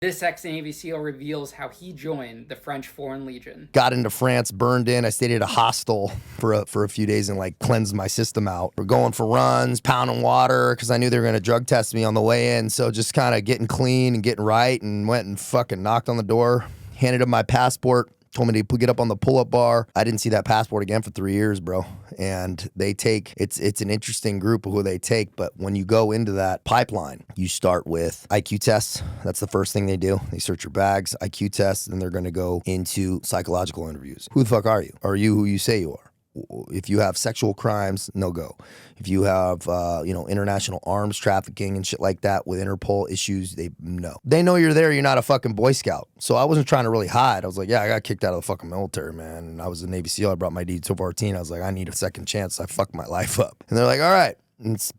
This ex-Navy SEAL reveals how he joined the French Foreign Legion. Got into France, burned in. I stayed at a hostel for a few days and like cleansed my system out. We're going for runs, pounding water because I knew they were going to drug test me on the way in. So just kind of getting clean and getting right, and went and fucking knocked on the door, handed him my passport. Told me to get up on the pull-up bar. I didn't see that passport again for 3 years, bro. And they take, it's an interesting group of who they take, but when you go into that pipeline, you start with IQ tests. That's the first thing they do. They search your bags, IQ tests, and they're gonna go into psychological interviews. Who the fuck are you? Are you who you say you are? If you have sexual crimes, no go. If you have, international arms trafficking and shit like that with Interpol issues, no. They know you're there. You're not a fucking Boy Scout. So I wasn't trying to really hide. I was like, yeah, I got kicked out of the fucking military, man. And I was a Navy SEAL. I brought my D-214. I was like, I need a second chance. I fucked my life up. And they're like, all right.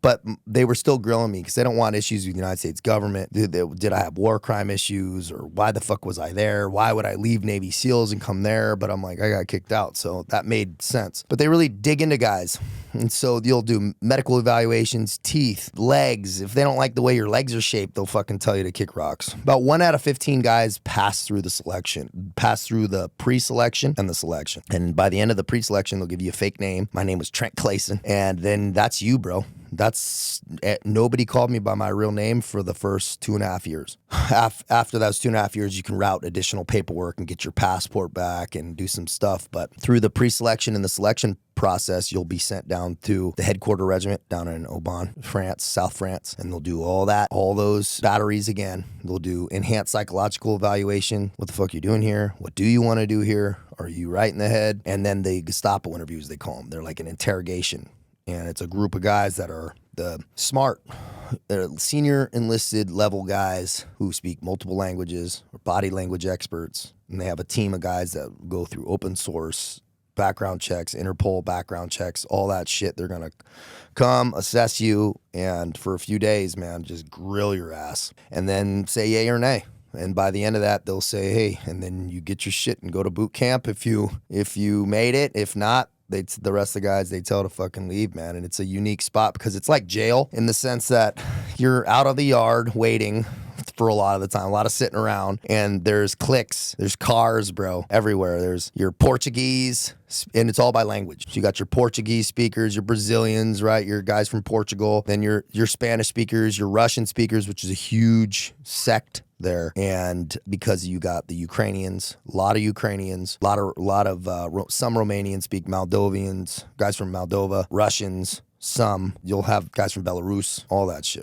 But they were still grilling me because they don't want issues with the United States government. Did I have war crime issues, or why the fuck was I there? Why would I leave Navy SEALs and come there? But I'm like, I got kicked out, so that made sense. But they really dig into guys. And so you'll do medical evaluations, teeth, legs. If they don't like the way your legs are shaped, they'll fucking tell you to kick rocks. About 1 out of 15 guys pass through the pre-selection and the selection. And by the end of the pre-selection, they'll give you a fake name. My name was Trent Clayson. And then that's you, bro. Nobody called me by my real name for the first 2.5 years. After those 2.5 years, you can route additional paperwork and get your passport back and do some stuff. But through the pre-selection and the selection process, you'll be sent down to the headquarter regiment down in Aubin, France, South France, and they'll do all those batteries again. They'll do enhanced psychological evaluation. What the fuck are you doing here? What do you want to do here? Are you right in the head? And then the Gestapo interviews, they call them. They're like an interrogation. And it's a group of guys that are the smart, senior enlisted level guys who speak multiple languages, or body language experts. And they have a team of guys that go through open source background checks, Interpol background checks, all that shit. They're going to come, assess you, and for a few days, man, just grill your ass. And then say yay or nay. And by the end of that, they'll say, hey, and then you get your shit and go to boot camp if you made it. If not, the rest of the guys, they tell to fucking leave, man. And it's a unique spot because it's like jail in the sense that you're out of the yard waiting for a lot of the time, a lot of sitting around, and there's cliques, there's cars, bro, everywhere. There's your Portuguese, and it's all by language. So you got your Portuguese speakers, your Brazilians, right? Your guys from Portugal, then your Spanish speakers, your Russian speakers, which is a huge sect there. And because you got the Ukrainians, a lot of Ukrainians, a lot of some Romanians speak Moldovians, guys from Moldova, Russians, you'll have guys from Belarus, all that shit.